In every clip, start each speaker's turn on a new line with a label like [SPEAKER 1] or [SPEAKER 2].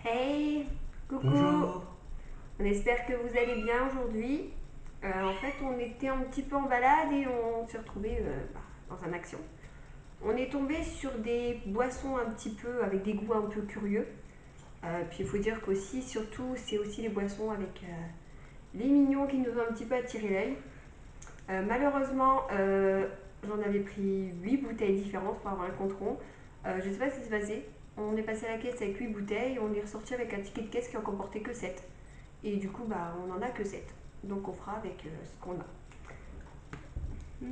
[SPEAKER 1] Hey, coucou.
[SPEAKER 2] Bonjour.
[SPEAKER 1] On espère que vous allez bien aujourd'hui. En fait, on était un petit peu en balade et on s'est retrouvé dans un action. On est tombé sur des boissons un petit peu avec des goûts un peu curieux. Puis il faut dire qu'aussi, surtout, c'est aussi les boissons avec les mignons qui nous ont un petit peu attiré l'œil. Malheureusement, j'en avais pris 8 bouteilles différentes pour avoir un compte rond. Je ne sais pas ce qui s'est passé. On est passé à la caisse avec 8 bouteilles, on est ressorti avec un ticket de caisse qui en comportait que 7. Et du coup, on en a que 7. Donc on fera avec ce qu'on a.
[SPEAKER 2] Je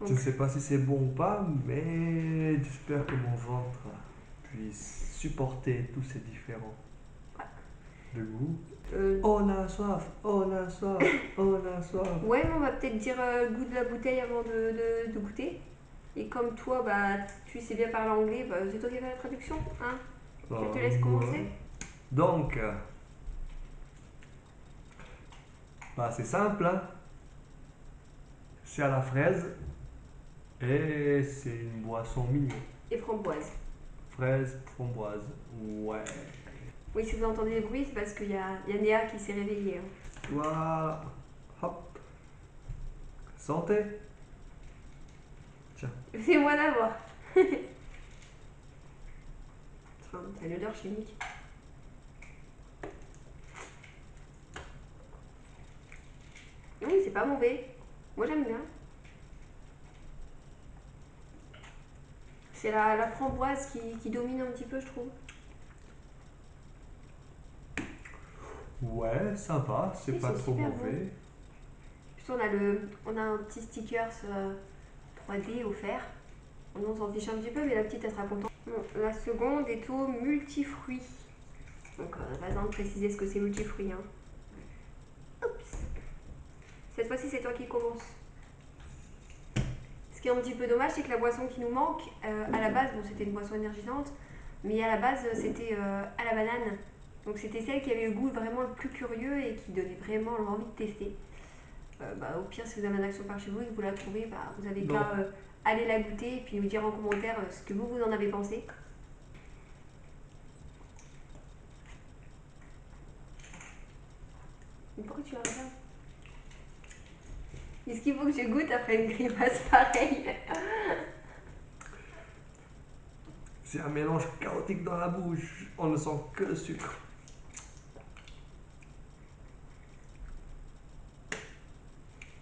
[SPEAKER 2] ne
[SPEAKER 1] Donc,
[SPEAKER 2] sais pas si c'est bon ou pas, mais j'espère que mon ventre puisse supporter tous ces différents de goût.
[SPEAKER 1] euh,
[SPEAKER 2] On a soif, on a soif, on a soif.
[SPEAKER 1] ouais, mais on va peut-être dire le goût de la bouteille avant de goûter. Et comme toi, tu sais bien parler anglais, c'est toi qui fais la traduction. Hein. Je te laisse
[SPEAKER 2] Ouais.
[SPEAKER 1] commencer.
[SPEAKER 2] Donc, c'est simple, hein. C'est à la fraise et c'est une boisson mignon.
[SPEAKER 1] Et framboise.
[SPEAKER 2] Fraise, framboise. Ouais.
[SPEAKER 1] Oui, si vous entendez des bruits, c'est parce qu'il y a Néa qui s'est réveillée. Hein.
[SPEAKER 2] Voilà. Hop. Santé. Tiens.
[SPEAKER 1] C'est moi d'abord. C'est une odeur chimique. Oui, c'est pas mauvais. Moi j'aime bien. C'est la framboise qui domine un petit peu, je trouve.
[SPEAKER 2] Ouais, ça va,
[SPEAKER 1] Et
[SPEAKER 2] c'est pas
[SPEAKER 1] c'est
[SPEAKER 2] trop
[SPEAKER 1] super bon.
[SPEAKER 2] mauvais.
[SPEAKER 1] Puis on a un petit sticker 3D offert. On s'en fiche un petit peu, mais la petite elle sera contente. Bon, la seconde est au multifruits. Donc, pas besoin de préciser ce que c'est multifruits. Hein. Oups. Cette fois-ci, c'est toi qui commence. Ce qui est un petit peu dommage, c'est que la boisson qui nous manque, à la base, bon, c'était une boisson énergisante, mais à la base, c'était à la banane. Donc, c'était celle qui avait le goût vraiment le plus curieux et qui donnait vraiment l'envie de tester. Au pire, si vous avez un action par chez vous et que vous la trouvez, vous avez qu'à
[SPEAKER 2] Donc,
[SPEAKER 1] aller la goûter et puis nous dire en commentaire ce que vous en avez pensé. Mais pourquoi tu la regardes? Est-ce qu'il faut que je goûte après une grimace pareille?
[SPEAKER 2] c'est un mélange chaotique dans la bouche. On ne sent que le sucre.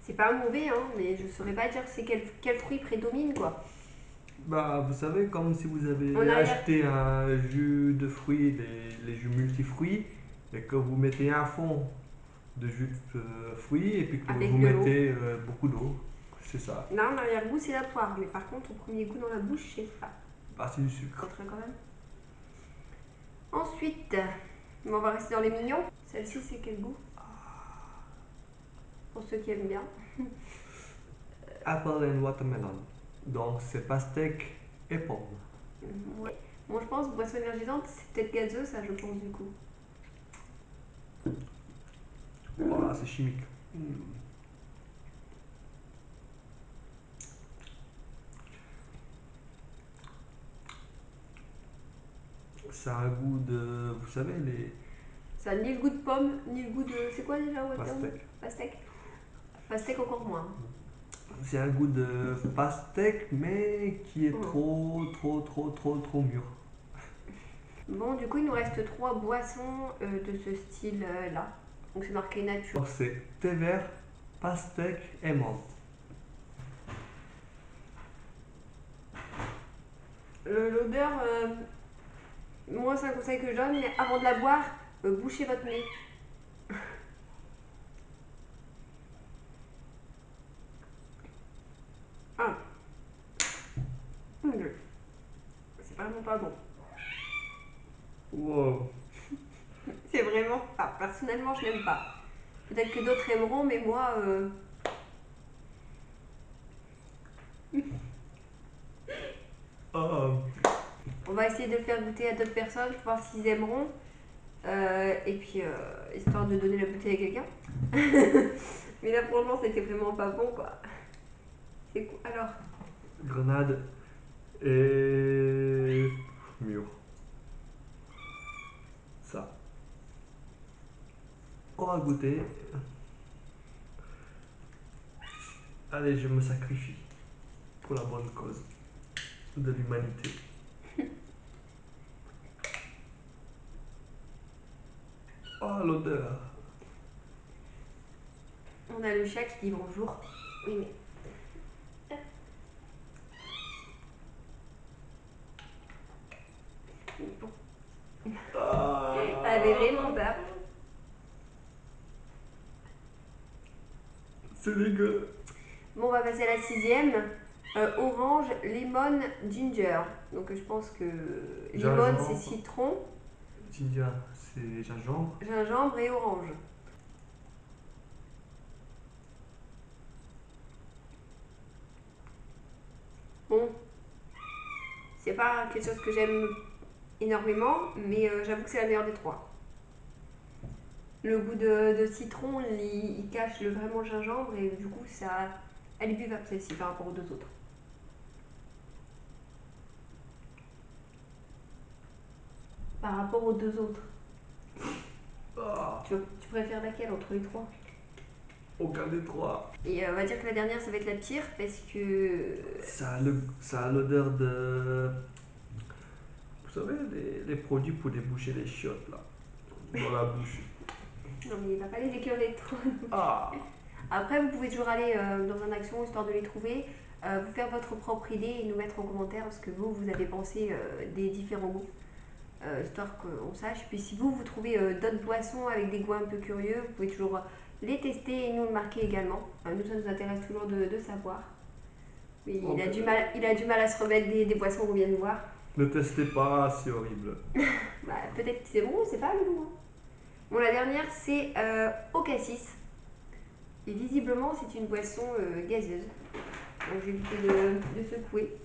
[SPEAKER 1] C'est pas mauvais, hein, mais je saurais pas dire c'est quel fruit prédomine, quoi.
[SPEAKER 2] Vous savez, comme si vous
[SPEAKER 1] On
[SPEAKER 2] avez
[SPEAKER 1] arrive
[SPEAKER 2] acheté un jus de fruits, les jus multifruits, et que vous mettez un fond de jus de fruits, et puis que vous
[SPEAKER 1] avec de l'eau.
[SPEAKER 2] mettez beaucoup d'eau. C'est ça.
[SPEAKER 1] Là, en arrière-goût, c'est la poire, mais par contre, au premier goût dans la bouche, je sais pas.
[SPEAKER 2] C'est du sucre.
[SPEAKER 1] Rentrer quand même. Ensuite, on va rester dans les mignons. Celle-ci, c'est quel goût? Pour ceux qui aiment bien.
[SPEAKER 2] Apple and watermelon. Donc, c'est pastèque et pomme.
[SPEAKER 1] Ouais. Bon, je pense, boisson énergisante, c'est peut-être gazeux, ça, je pense, du coup.
[SPEAKER 2] Voilà, c'est chimique. Ça a un goût de. Vous savez, les
[SPEAKER 1] Ça a ni le goût de pomme, ni le goût de. C'est quoi déjà, watermelon?
[SPEAKER 2] pastèques.
[SPEAKER 1] Pastèque. Pastèque encore moins.
[SPEAKER 2] C'est un goût de pastèque, mais qui est
[SPEAKER 1] Hum.
[SPEAKER 2] trop mûr.
[SPEAKER 1] Bon, du coup, il nous reste trois boissons de ce style-là. Donc, c'est marqué nature.
[SPEAKER 2] Donc c'est thé vert, pastèque et menthe.
[SPEAKER 1] L'odeur, moi, c'est un conseil que je donne, mais avant de la boire, bouchez votre nez. Ah, c'est vraiment pas bon.
[SPEAKER 2] Wow.
[SPEAKER 1] C'est vraiment. Personnellement, je n'aime pas. Peut-être que d'autres aimeront, mais moi.
[SPEAKER 2] Oh.
[SPEAKER 1] On va essayer de le faire goûter à d'autres personnes pour voir s'ils aimeront. Et puis, histoire de donner la bouteille à quelqu'un. Mais là, franchement, c'était vraiment pas bon, quoi. C'est cool. Alors,
[SPEAKER 2] Grenade et mûr. ça. On va goûter. Allez, je me sacrifie pour la bonne cause de l'humanité. Oh, l'odeur.
[SPEAKER 1] On a le chat qui dit bonjour. Oui, mais bon, elle avait vraiment peur.
[SPEAKER 2] C'est dégueu.
[SPEAKER 1] Bon, on va passer à la sixième. Orange, lemon, ginger. Donc je pense que lemon c'est
[SPEAKER 2] Gingembre.
[SPEAKER 1] citron,
[SPEAKER 2] Ginger, c'est gingembre.
[SPEAKER 1] gingembre et orange. Bon, c'est pas quelque chose que j'aime énormément, mais j'avoue que c'est la meilleure des trois. Le goût de citron, il cache vraiment le gingembre et du coup, ça, elle est buvable celle-ci par rapport aux deux autres. Par rapport aux deux autres.
[SPEAKER 2] Ah,
[SPEAKER 1] Tu préfères laquelle entre les trois?
[SPEAKER 2] aucun des trois.
[SPEAKER 1] Et on va dire que la dernière, ça va être la pire parce que.
[SPEAKER 2] Ça a l'odeur de. Vous savez, les produits pour déboucher les chiottes là, dans la bouche.
[SPEAKER 1] Non, mais il va pas les écœurer trop.
[SPEAKER 2] Ah,
[SPEAKER 1] Après, vous pouvez toujours aller dans un action histoire de les trouver, vous faire votre propre idée et nous mettre en commentaire ce que vous avez pensé des différents goûts, histoire qu'on sache. Puis si vous trouvez d'autres boissons avec des goûts un peu curieux, vous pouvez toujours les tester et nous le marquer également. Nous, ça nous intéresse toujours de savoir. Mais
[SPEAKER 2] ok.
[SPEAKER 1] il a du mal à se remettre des boissons qu'on vient de voir.
[SPEAKER 2] Ne testez pas, c'est horrible.
[SPEAKER 1] Bah, peut-être que c'est bon, c'est pas le goût. Hein. Bon, la dernière, c'est au cassis. Et visiblement, c'est une boisson gazeuse. Donc, je vais éviter de secouer.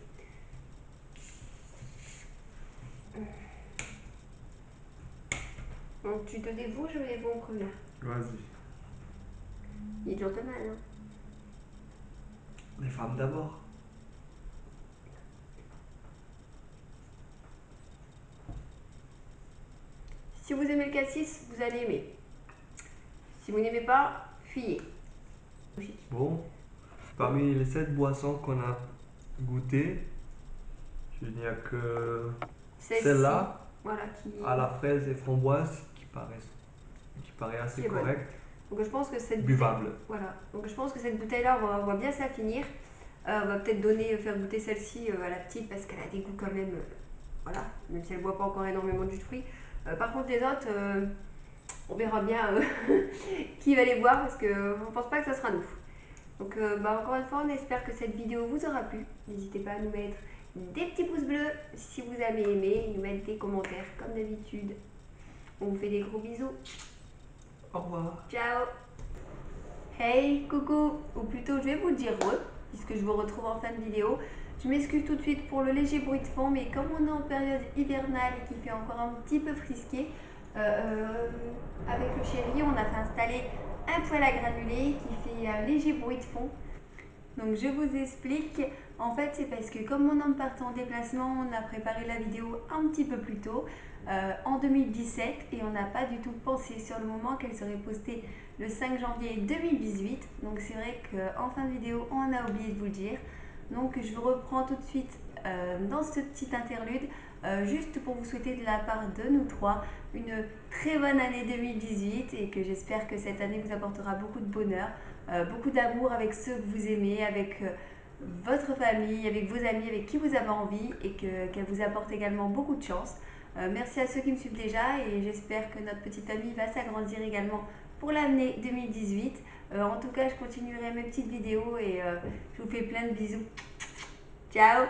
[SPEAKER 1] Donc, tu te dévoues, je me dévoue en première.
[SPEAKER 2] Vas-y.
[SPEAKER 1] Il est gentleman, hein.
[SPEAKER 2] Les femmes d'abord.
[SPEAKER 1] Si vous aimez le cassis, vous allez aimer. Si vous n'aimez pas, fuyez.
[SPEAKER 2] Bon, parmi les 7 boissons qu'on a goûtées, je veux dire que
[SPEAKER 1] Celle-ci,
[SPEAKER 2] celle-là,
[SPEAKER 1] voilà,
[SPEAKER 2] à la fraise et framboise, qui paraît
[SPEAKER 1] qui
[SPEAKER 2] assez
[SPEAKER 1] est bonne.
[SPEAKER 2] correcte,
[SPEAKER 1] Donc, je pense que cette bouteille,
[SPEAKER 2] buvable.
[SPEAKER 1] voilà. Donc, je pense que cette bouteille-là, on va bien se la finir. On va peut-être faire goûter celle-ci à la petite parce qu'elle a des goûts quand même, voilà, même si elle ne boit pas encore énormément de jus de fruits. Par contre, les autres, on verra bien qui va les boire parce que je ne pense pas que ça sera nous. Donc encore une fois, on espère que cette vidéo vous aura plu. N'hésitez pas à nous mettre des petits pouces bleus si vous avez aimé et nous mettre des commentaires comme d'habitude. On vous fait des gros bisous.
[SPEAKER 2] Au revoir.
[SPEAKER 1] Ciao. Hey, coucou, ou plutôt je vais vous dire re, puisque je vous retrouve en fin de vidéo. Je m'excuse tout de suite pour le léger bruit de fond, mais comme on est en période hivernale et qu'il fait encore un petit peu frisqué, avec le chéri, on a fait installer un poêle à granulés qui fait un léger bruit de fond. Donc je vous explique, en fait c'est parce que comme mon homme partait en déplacement, on a préparé la vidéo un petit peu plus tôt, en 2017, et on n'a pas du tout pensé sur le moment qu'elle serait postée le 5 janvier 2018. Donc c'est vrai qu'en fin de vidéo, on a oublié de vous le dire. Donc je vous reprends tout de suite dans ce petit interlude, juste pour vous souhaiter de la part de nous trois une très bonne année 2018 et que j'espère que cette année vous apportera beaucoup de bonheur, beaucoup d'amour avec ceux que vous aimez, avec votre famille, avec vos amis, avec qui vous avez envie et qu'elle vous apporte également beaucoup de chance. Merci à ceux qui me suivent déjà et j'espère que notre petite famille va s'agrandir également pour l'année 2018. En tout cas, je continuerai mes petites vidéos et je vous fais plein de bisous. Ciao!